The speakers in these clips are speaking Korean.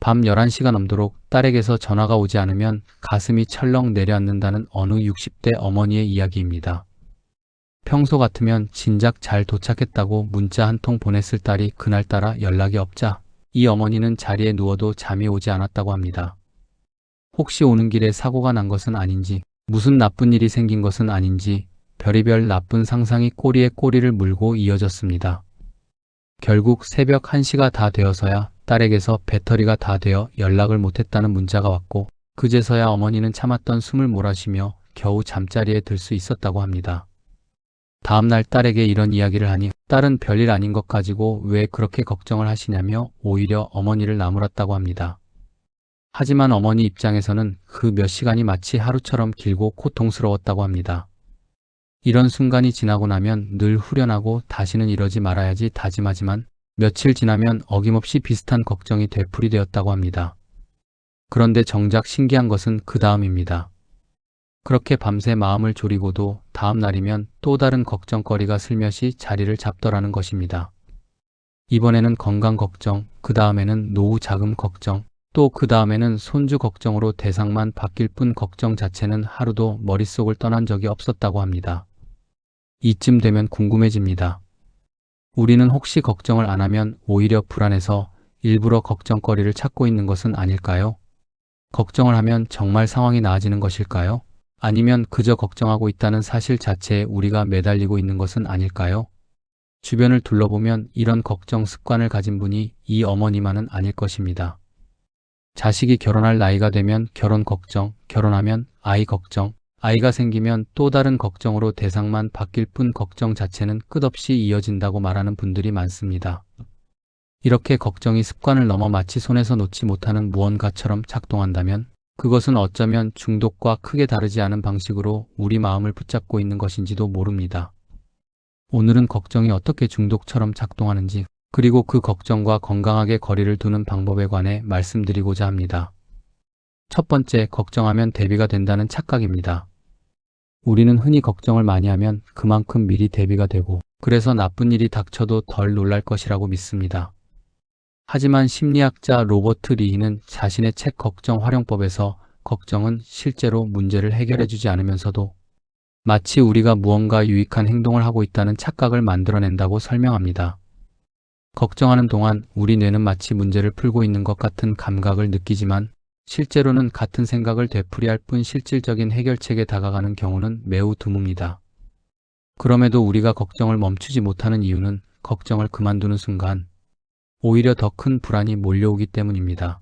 밤 11시가 넘도록 딸에게서 전화가 오지 않으면 가슴이 철렁 내려앉는다는 어느 60대 어머니의 이야기입니다. 평소 같으면 진작 잘 도착했다고 문자 한 통 보냈을 딸이 그날따라 연락이 없자 이 어머니는 자리에 누워도 잠이 오지 않았다고 합니다. 혹시 오는 길에 사고가 난 것은 아닌지, 무슨 나쁜 일이 생긴 것은 아닌지 별의별 나쁜 상상이 꼬리에 꼬리를 물고 이어졌습니다. 결국 새벽 1시가 다 되어서야 딸에게서 배터리가 다 되어 연락을 못했다는 문자가 왔고, 그제서야 어머니는 참았던 숨을 몰아쉬며 겨우 잠자리에 들 수 있었다고 합니다. 다음날 딸에게 이런 이야기를 하니 딸은 별일 아닌 것 가지고 왜 그렇게 걱정을 하시냐며 오히려 어머니를 나무랐다고 합니다. 하지만 어머니 입장에서는 그 몇 시간이 마치 하루처럼 길고 고통스러웠다고 합니다. 이런 순간이 지나고 나면 늘 후련하고 다시는 이러지 말아야지 다짐하지만 며칠 지나면 어김없이 비슷한 걱정이 되풀이되었다고 합니다. 그런데 정작 신기한 것은 그 다음입니다. 그렇게 밤새 마음을 졸이고도 다음 날이면 또 다른 걱정거리가 슬며시 자리를 잡더라는 것입니다. 이번에는 건강 걱정, 그 다음에는 노후 자금 걱정, 또 그 다음에는 손주 걱정으로 대상만 바뀔 뿐 걱정 자체는 하루도 머릿속을 떠난 적이 없었다고 합니다. 이쯤 되면 궁금해집니다. 우리는 혹시 걱정을 안 하면 오히려 불안해서 일부러 걱정거리를 찾고 있는 것은 아닐까요? 걱정을 하면 정말 상황이 나아지는 것일까요? 아니면 그저 걱정하고 있다는 사실 자체에 우리가 매달리고 있는 것은 아닐까요? 주변을 둘러보면 이런 걱정 습관을 가진 분이 이 어머니만은 아닐 것입니다. 자식이 결혼할 나이가 되면 결혼 걱정, 결혼하면 아이 걱정, 아이가 생기면 또 다른 걱정으로 대상만 바뀔 뿐 걱정 자체는 끝없이 이어진다고 말하는 분들이 많습니다. 이렇게 걱정이 습관을 넘어 마치 손에서 놓지 못하는 무언가처럼 작동한다면 그것은 어쩌면 중독과 크게 다르지 않은 방식으로 우리 마음을 붙잡고 있는 것인지도 모릅니다. 오늘은 걱정이 어떻게 중독처럼 작동하는지, 그리고 그 걱정과 건강하게 거리를 두는 방법에 관해 말씀드리고자 합니다. 첫 번째, 걱정하면 대비가 된다는 착각입니다. 우리는 흔히 걱정을 많이 하면 그만큼 미리 대비가 되고, 그래서 나쁜 일이 닥쳐도 덜 놀랄 것이라고 믿습니다. 하지만 심리학자 로버트 리히는 자신의 책 걱정 활용법에서 걱정은 실제로 문제를 해결해주지 않으면서도 마치 우리가 무언가 유익한 행동을 하고 있다는 착각을 만들어낸다고 설명합니다. 걱정하는 동안 우리 뇌는 마치 문제를 풀고 있는 것 같은 감각을 느끼지만 실제로는 같은 생각을 되풀이할 뿐 실질적인 해결책에 다가가는 경우는 매우 드뭅니다. 그럼에도 우리가 걱정을 멈추지 못하는 이유는 걱정을 그만두는 순간 오히려 더 큰 불안이 몰려오기 때문입니다.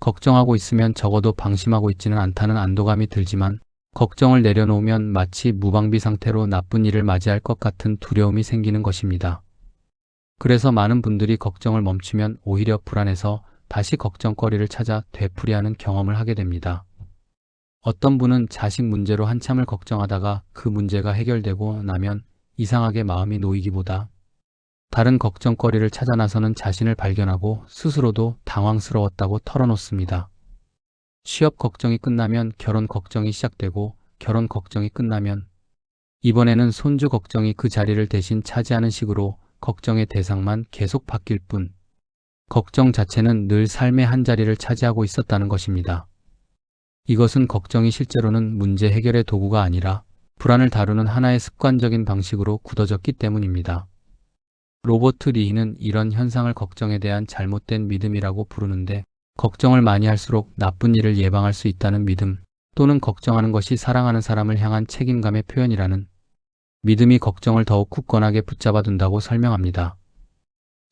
걱정하고 있으면 적어도 방심하고 있지는 않다는 안도감이 들지만 걱정을 내려놓으면 마치 무방비 상태로 나쁜 일을 맞이할 것 같은 두려움이 생기는 것입니다. 그래서 많은 분들이 걱정을 멈추면 오히려 불안해서 다시 걱정거리를 찾아 되풀이하는 경험을 하게 됩니다. 어떤 분은 자식 문제로 한참을 걱정하다가 그 문제가 해결되고 나면 이상하게 마음이 놓이기보다 다른 걱정거리를 찾아 나서는 자신을 발견하고 스스로도 당황스러웠다고 털어놓습니다. 취업 걱정이 끝나면 결혼 걱정이 시작되고 결혼 걱정이 끝나면 이번에는 손주 걱정이 그 자리를 대신 차지하는 식으로 걱정의 대상만 계속 바뀔 뿐 걱정 자체는 늘 삶의 한 자리를 차지하고 있었다는 것입니다. 이것은 걱정이 실제로는 문제 해결의 도구가 아니라 불안을 다루는 하나의 습관적인 방식으로 굳어졌기 때문입니다. 로버트 리히는 이런 현상을 걱정에 대한 잘못된 믿음이라고 부르는데, 걱정을 많이 할수록 나쁜 일을 예방할 수 있다는 믿음, 또는 걱정하는 것이 사랑하는 사람을 향한 책임감의 표현이라는 믿음이 걱정을 더욱 굳건하게 붙잡아 둔다고 설명합니다.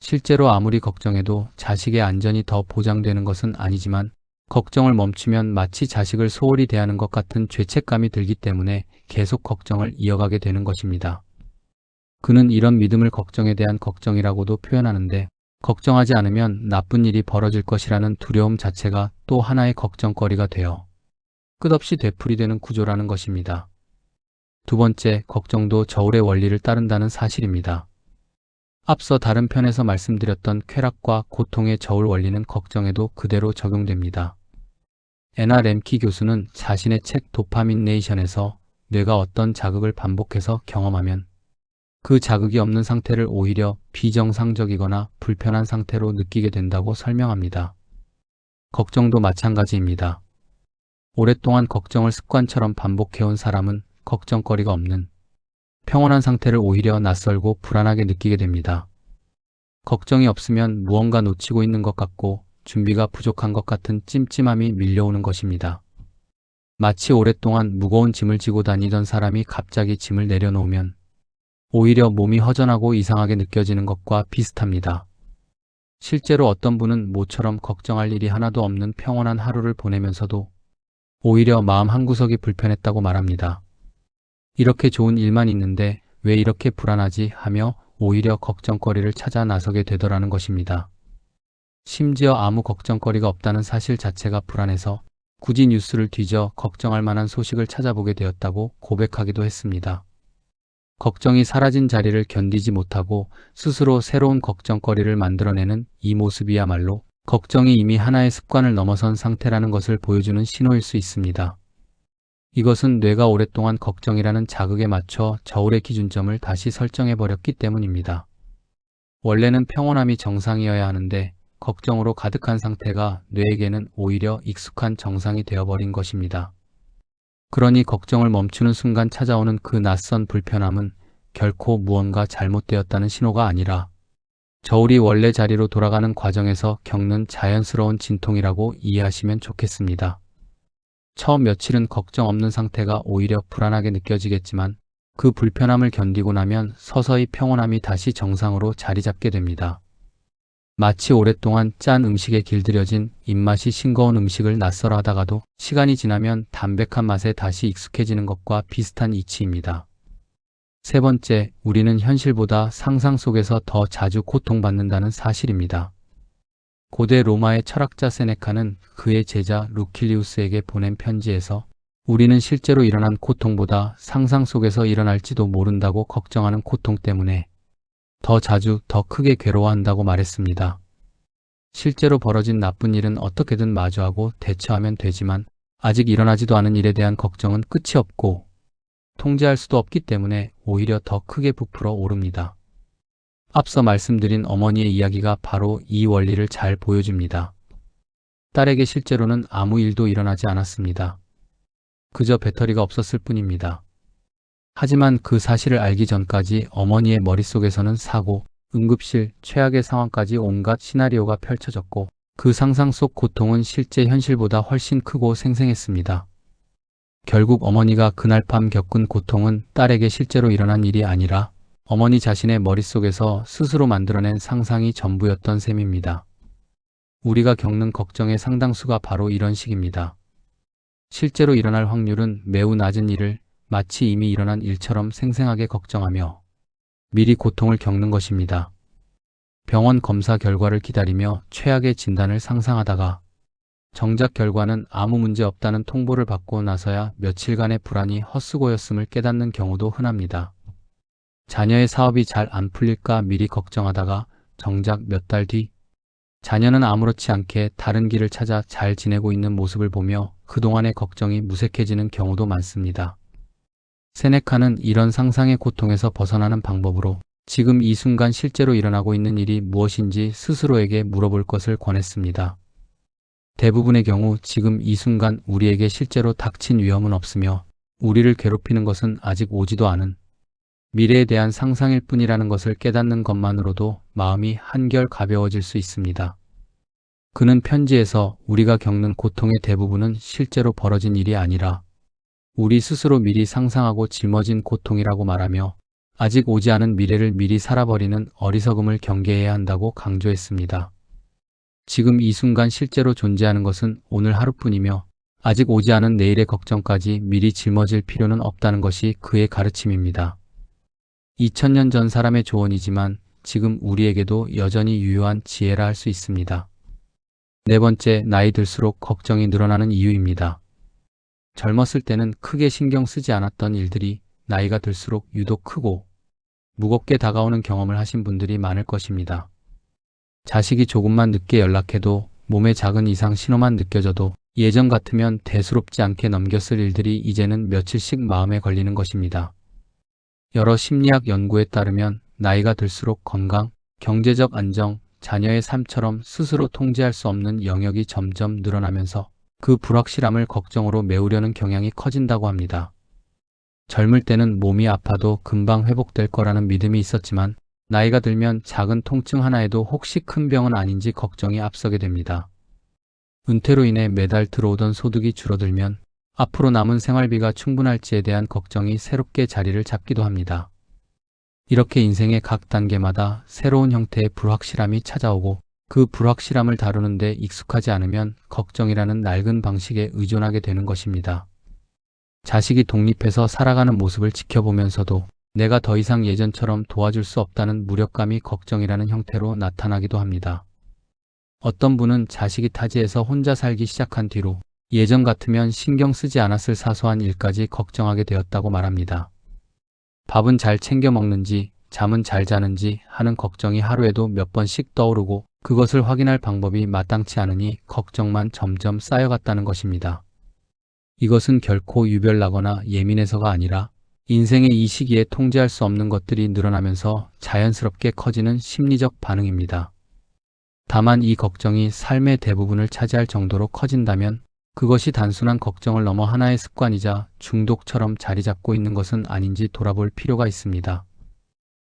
실제로 아무리 걱정해도 자식의 안전이 더 보장되는 것은 아니지만 걱정을 멈추면 마치 자식을 소홀히 대하는 것 같은 죄책감이 들기 때문에 계속 걱정을 이어가게 되는 것입니다. 그는 이런 믿음을 걱정에 대한 걱정이라고도 표현하는데, 걱정하지 않으면 나쁜 일이 벌어질 것이라는 두려움 자체가 또 하나의 걱정거리가 되어 끝없이 되풀이되는 구조라는 것입니다. 두 번째, 걱정도 저울의 원리를 따른다는 사실입니다. 앞서 다른 편에서 말씀드렸던 쾌락과 고통의 저울 원리는 걱정에도 그대로 적용됩니다. 애나 렘키 교수는 자신의 책 도파민 네이션에서 뇌가 어떤 자극을 반복해서 경험하면 그 자극이 없는 상태를 오히려 비정상적이거나 불편한 상태로 느끼게 된다고 설명합니다. 걱정도 마찬가지입니다. 오랫동안 걱정을 습관처럼 반복해온 사람은 걱정거리가 없는 평온한 상태를 오히려 낯설고 불안하게 느끼게 됩니다. 걱정이 없으면 무언가 놓치고 있는 것 같고 준비가 부족한 것 같은 찜찜함이 밀려오는 것입니다. 마치 오랫동안 무거운 짐을 지고 다니던 사람이 갑자기 짐을 내려놓으면 오히려 몸이 허전하고 이상하게 느껴지는 것과 비슷합니다. 실제로 어떤 분은 모처럼 걱정할 일이 하나도 없는 평온한 하루를 보내면서도 오히려 마음 한구석이 불편했다고 말합니다. 이렇게 좋은 일만 있는데 왜 이렇게 불안하지 하며 오히려 걱정거리를 찾아 나서게 되더라는 것입니다. 심지어 아무 걱정거리가 없다는 사실 자체가 불안해서 굳이 뉴스를 뒤져 걱정할 만한 소식을 찾아보게 되었다고 고백하기도 했습니다. 걱정이 사라진 자리를 견디지 못하고 스스로 새로운 걱정거리를 만들어내는 이 모습이야말로 걱정이 이미 하나의 습관을 넘어선 상태라는 것을 보여주는 신호일 수 있습니다. 이것은 뇌가 오랫동안 걱정이라는 자극에 맞춰 저울의 기준점을 다시 설정해버렸기 때문입니다. 원래는 평온함이 정상이어야 하는데 걱정으로 가득한 상태가 뇌에게는 오히려 익숙한 정상이 되어버린 것입니다. 그러니 걱정을 멈추는 순간 찾아오는 그 낯선 불편함은 결코 무언가 잘못되었다는 신호가 아니라 저울이 원래 자리로 돌아가는 과정에서 겪는 자연스러운 진통이라고 이해하시면 좋겠습니다. 처음 며칠은 걱정 없는 상태가 오히려 불안하게 느껴지겠지만 그 불편함을 견디고 나면 서서히 평온함이 다시 정상으로 자리 잡게 됩니다. 마치 오랫동안 짠 음식에 길들여진 입맛이 싱거운 음식을 낯설어 하다가도 시간이 지나면 담백한 맛에 다시 익숙해지는 것과 비슷한 이치입니다. 세 번째, 우리는 현실보다 상상 속에서 더 자주 고통받는다는 사실입니다. 고대 로마의 철학자 세네카는 그의 제자 루킬리우스에게 보낸 편지에서 우리는 실제로 일어난 고통보다 상상 속에서 일어날지도 모른다고 걱정하는 고통 때문에 더 자주 더 크게 괴로워한다고 말했습니다. 실제로 벌어진 나쁜 일은 어떻게든 마주하고 대처하면 되지만 아직 일어나지도 않은 일에 대한 걱정은 끝이 없고 통제할 수도 없기 때문에 오히려 더 크게 부풀어 오릅니다. 앞서 말씀드린 어머니의 이야기가 바로 이 원리를 잘 보여줍니다. 딸에게 실제로는 아무 일도 일어나지 않았습니다. 그저 배터리가 없었을 뿐입니다. 하지만 그 사실을 알기 전까지 어머니의 머릿속에서는 사고, 응급실, 최악의 상황까지 온갖 시나리오가 펼쳐졌고 그 상상 속 고통은 실제 현실보다 훨씬 크고 생생했습니다. 결국 어머니가 그날 밤 겪은 고통은 딸에게 실제로 일어난 일이 아니라 어머니 자신의 머릿속에서 스스로 만들어낸 상상이 전부였던 셈입니다. 우리가 겪는 걱정의 상당수가 바로 이런 식입니다. 실제로 일어날 확률은 매우 낮은 일을 마치 이미 일어난 일처럼 생생하게 걱정하며 미리 고통을 겪는 것입니다. 병원 검사 결과를 기다리며 최악의 진단을 상상하다가 정작 결과는 아무 문제 없다는 통보를 받고 나서야 며칠간의 불안이 헛수고였음을 깨닫는 경우도 흔합니다. 자녀의 사업이 잘 안 풀릴까 미리 걱정하다가 정작 몇 달 뒤 자녀는 아무렇지 않게 다른 길을 찾아 잘 지내고 있는 모습을 보며 그동안의 걱정이 무색해지는 경우도 많습니다. 세네카는 이런 상상의 고통에서 벗어나는 방법으로 지금 이 순간 실제로 일어나고 있는 일이 무엇인지 스스로에게 물어볼 것을 권했습니다. 대부분의 경우 지금 이 순간 우리에게 실제로 닥친 위험은 없으며 우리를 괴롭히는 것은 아직 오지도 않은 미래에 대한 상상일 뿐이라는 것을 깨닫는 것만으로도 마음이 한결 가벼워질 수 있습니다. 그는 편지에서 우리가 겪는 고통의 대부분은 실제로 벌어진 일이 아니라 우리 스스로 미리 상상하고 짊어진 고통이라고 말하며 아직 오지 않은 미래를 미리 살아버리는 어리석음을 경계해야 한다고 강조했습니다. 지금 이 순간 실제로 존재하는 것은 오늘 하루뿐이며 아직 오지 않은 내일의 걱정까지 미리 짊어질 필요는 없다는 것이 그의 가르침입니다. 2000년 전 사람의 조언이지만 지금 우리에게도 여전히 유효한 지혜라 할 수 있습니다. 네 번째, 나이 들수록 걱정이 늘어나는 이유입니다. 젊었을 때는 크게 신경 쓰지 않았던 일들이 나이가 들수록 유독 크고 무겁게 다가오는 경험을 하신 분들이 많을 것입니다. 자식이 조금만 늦게 연락해도 몸에 작은 이상 신호만 느껴져도 예전 같으면 대수롭지 않게 넘겼을 일들이 이제는 며칠씩 마음에 걸리는 것입니다. 여러 심리학 연구에 따르면 나이가 들수록 건강, 경제적 안정, 자녀의 삶처럼 스스로 통제할 수 없는 영역이 점점 늘어나면서 그 불확실함을 걱정으로 메우려는 경향이 커진다고 합니다. 젊을 때는 몸이 아파도 금방 회복될 거라는 믿음이 있었지만 나이가 들면 작은 통증 하나에도 혹시 큰 병은 아닌지 걱정이 앞서게 됩니다. 은퇴로 인해 매달 들어오던 소득이 줄어들면 앞으로 남은 생활비가 충분할지에 대한 걱정이 새롭게 자리를 잡기도 합니다. 이렇게 인생의 각 단계마다 새로운 형태의 불확실함이 찾아오고 그 불확실함을 다루는데 익숙하지 않으면 걱정이라는 낡은 방식에 의존하게 되는 것입니다. 자식이 독립해서 살아가는 모습을 지켜보면서도 내가 더 이상 예전처럼 도와줄 수 없다는 무력감이 걱정이라는 형태로 나타나기도 합니다. 어떤 분은 자식이 타지에서 혼자 살기 시작한 뒤로 예전 같으면 신경 쓰지 않았을 사소한 일까지 걱정하게 되었다고 말합니다. 밥은 잘 챙겨 먹는지, 잠은 잘 자는지 하는 걱정이 하루에도 몇 번씩 떠오르고 그것을 확인할 방법이 마땅치 않으니 걱정만 점점 쌓여갔다는 것입니다. 이것은 결코 유별나거나 예민해서가 아니라 인생의 이 시기에 통제할 수 없는 것들이 늘어나면서 자연스럽게 커지는 심리적 반응입니다. 다만 이 걱정이 삶의 대부분을 차지할 정도로 커진다면 그것이 단순한 걱정을 넘어 하나의 습관이자 중독처럼 자리 잡고 있는 것은 아닌지 돌아볼 필요가 있습니다.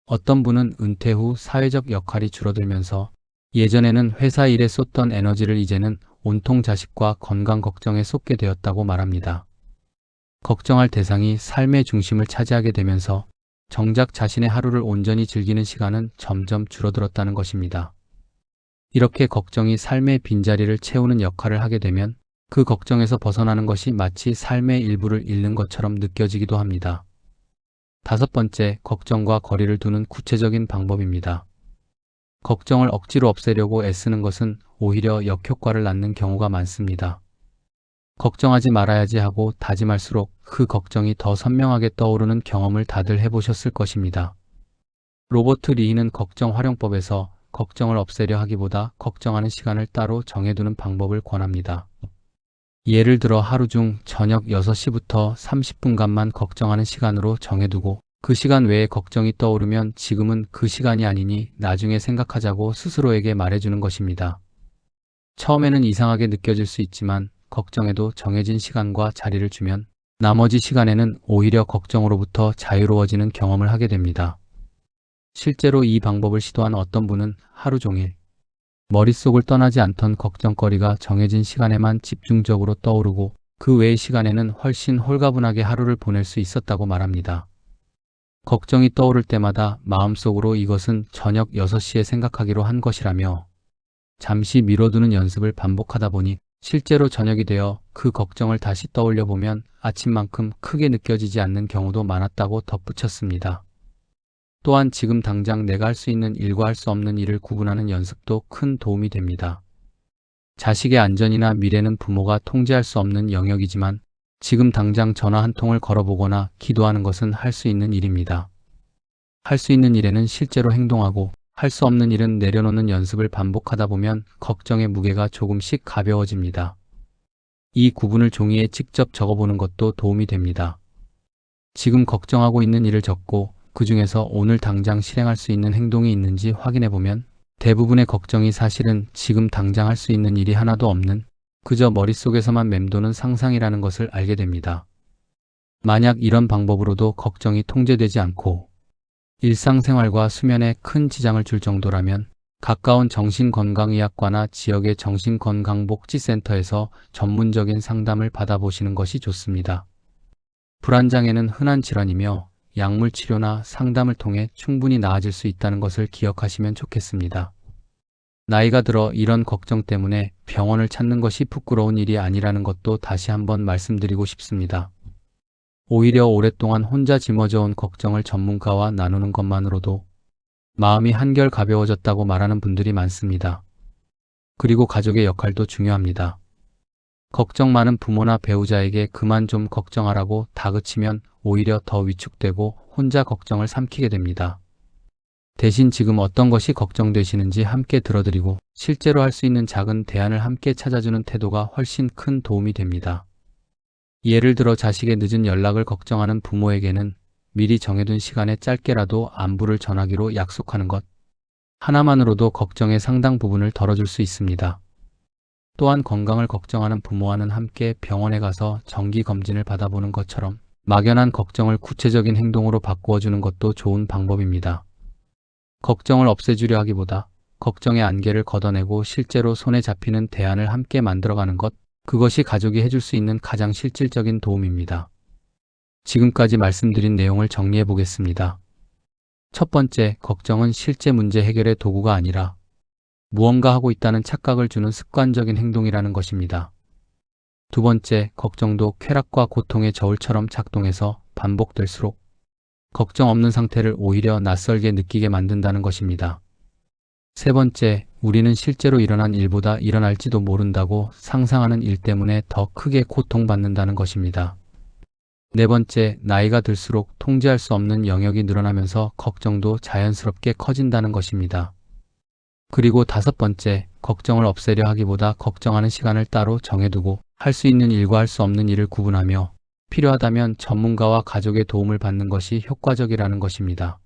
어떤 분은 은퇴 후 사회적 역할이 줄어들면서 예전에는 회사 일에 쏟던 에너지를 이제는 온통 자식과 건강 걱정에 쏟게 되었다고 말합니다. 걱정할 대상이 삶의 중심을 차지하게 되면서 정작 자신의 하루를 온전히 즐기는 시간은 점점 줄어들었다는 것입니다. 이렇게 걱정이 삶의 빈자리를 채우는 역할을 하게 되면 그 걱정에서 벗어나는 것이 마치 삶의 일부를 잃는 것처럼 느껴지기도 합니다. 5번째, 걱정과 거리를 두는 구체적인 방법입니다. 걱정을 억지로 없애려고 애쓰는 것은 오히려 역효과를 낳는 경우가 많습니다. 걱정하지 말아야지 하고 다짐할수록 그 걱정이 더 선명하게 떠오르는 경험을 다들 해보셨을 것입니다. 로버트 리히는 걱정 활용법에서 걱정을 없애려 하기보다 걱정하는 시간을 따로 정해두는 방법을 권합니다. 예를 들어 하루 중 저녁 6시부터 30분간만 걱정하는 시간으로 정해두고 그 시간 외에 걱정이 떠오르면 지금은 그 시간이 아니니 나중에 생각하자고 스스로에게 말해주는 것입니다. 처음에는 이상하게 느껴질 수 있지만 걱정에도 정해진 시간과 자리를 주면 나머지 시간에는 오히려 걱정으로부터 자유로워지는 경험을 하게 됩니다. 실제로 이 방법을 시도한 어떤 분은 하루 종일 머릿속을 떠나지 않던 걱정거리가 정해진 시간에만 집중적으로 떠오르고 그 외의 시간에는 훨씬 홀가분하게 하루를 보낼 수 있었다고 말합니다. 걱정이 떠오를 때마다 마음속으로 이것은 저녁 6시에 생각하기로 한 것이라며 잠시 미뤄두는 연습을 반복하다 보니 실제로 저녁이 되어 그 걱정을 다시 떠올려 보면 아침만큼 크게 느껴지지 않는 경우도 많았다고 덧붙였습니다. 또한 지금 당장 내가 할 수 있는 일과 할 수 없는 일을 구분하는 연습도 큰 도움이 됩니다. 자식의 안전이나 미래는 부모가 통제할 수 없는 영역이지만 지금 당장 전화 한 통을 걸어보거나 기도하는 것은 할 수 있는 일입니다. 할 수 있는 일에는 실제로 행동하고 할 수 없는 일은 내려놓는 연습을 반복하다 보면 걱정의 무게가 조금씩 가벼워집니다. 이 구분을 종이에 직접 적어보는 것도 도움이 됩니다. 지금 걱정하고 있는 일을 적고 그 중에서 오늘 당장 실행할 수 있는 행동이 있는지 확인해 보면 대부분의 걱정이 사실은 지금 당장 할 수 있는 일이 하나도 없는 그저 머릿속에서만 맴도는 상상이라는 것을 알게 됩니다. 만약 이런 방법으로도 걱정이 통제되지 않고 일상생활과 수면에 큰 지장을 줄 정도라면 가까운 정신건강의학과나 지역의 정신건강복지센터에서 전문적인 상담을 받아보시는 것이 좋습니다. 불안장애는 흔한 질환이며 약물 치료나 상담을 통해 충분히 나아질 수 있다는 것을 기억하시면 좋겠습니다. 나이가 들어 이런 걱정 때문에 병원을 찾는 것이 부끄러운 일이 아니라는 것도 다시 한번 말씀드리고 싶습니다. 오히려 오랫동안 혼자 짊어져온 걱정을 전문가와 나누는 것만으로도 마음이 한결 가벼워졌다고 말하는 분들이 많습니다. 그리고 가족의 역할도 중요합니다. 걱정 많은 부모나 배우자에게 그만 좀 걱정하라고 다그치면 오히려 더 위축되고 혼자 걱정을 삼키게 됩니다. 대신 지금 어떤 것이 걱정되시는지 함께 들어드리고 실제로 할 수 있는 작은 대안을 함께 찾아주는 태도가 훨씬 큰 도움이 됩니다. 예를 들어 자식의 늦은 연락을 걱정하는 부모에게는 미리 정해둔 시간에 짧게라도 안부를 전하기로 약속하는 것, 하나만으로도 걱정의 상당 부분을 덜어줄 수 있습니다. 또한 건강을 걱정하는 부모와는 함께 병원에 가서 정기검진을 받아보는 것처럼 막연한 걱정을 구체적인 행동으로 바꾸어주는 것도 좋은 방법입니다. 걱정을 없애주려 하기보다 걱정의 안개를 걷어내고 실제로 손에 잡히는 대안을 함께 만들어가는 것, 그것이 가족이 해줄 수 있는 가장 실질적인 도움입니다. 지금까지 말씀드린 내용을 정리해 보겠습니다. 첫 번째, 걱정은 실제 문제 해결의 도구가 아니라 무언가 하고 있다는 착각을 주는 습관적인 행동이라는 것입니다. 두 번째, 걱정도 쾌락과 고통의 저울처럼 작동해서 반복될수록 걱정 없는 상태를 오히려 낯설게 느끼게 만든다는 것입니다. 세 번째, 우리는 실제로 일어난 일보다 일어날지도 모른다고 상상하는 일 때문에 더 크게 고통받는다는 것입니다. 네 번째, 나이가 들수록 통제할 수 없는 영역이 늘어나면서 걱정도 자연스럽게 커진다는 것입니다. 그리고 다섯 번째, 걱정을 없애려 하기보다 걱정하는 시간을 따로 정해두고 할 수 있는 일과 할 수 없는 일을 구분하며 필요하다면 전문가와 가족의 도움을 받는 것이 효과적이라는 것입니다.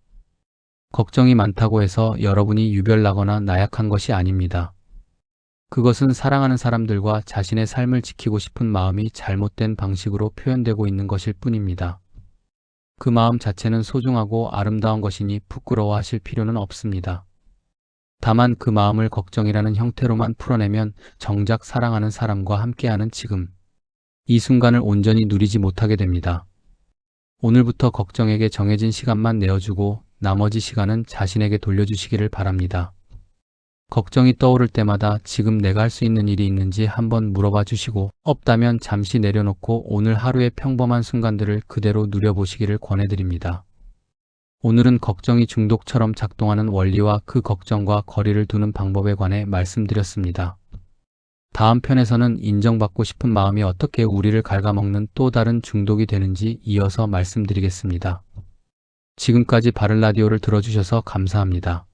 걱정이 많다고 해서 여러분이 유별나거나 나약한 것이 아닙니다. 그것은 사랑하는 사람들과 자신의 삶을 지키고 싶은 마음이 잘못된 방식으로 표현되고 있는 것일 뿐입니다. 그 마음 자체는 소중하고 아름다운 것이니 부끄러워하실 필요는 없습니다. 다만 그 마음을 걱정이라는 형태로만 풀어내면 정작 사랑하는 사람과 함께하는 지금, 이 순간을 온전히 누리지 못하게 됩니다. 오늘부터 걱정에게 정해진 시간만 내어주고 나머지 시간은 자신에게 돌려주시기를 바랍니다. 걱정이 떠오를 때마다 지금 내가 할 수 있는 일이 있는지 한번 물어봐 주시고 없다면 잠시 내려놓고 오늘 하루의 평범한 순간들을 그대로 누려보시기를 권해드립니다. 오늘은 걱정이 중독처럼 작동하는 원리와 그 걱정과 거리를 두는 방법에 관해 말씀드렸습니다. 다음 편에서는 인정받고 싶은 마음이 어떻게 우리를 갉아먹는 또 다른 중독이 되는지 이어서 말씀드리겠습니다. 지금까지 바른 라디오를 들어주셔서 감사합니다.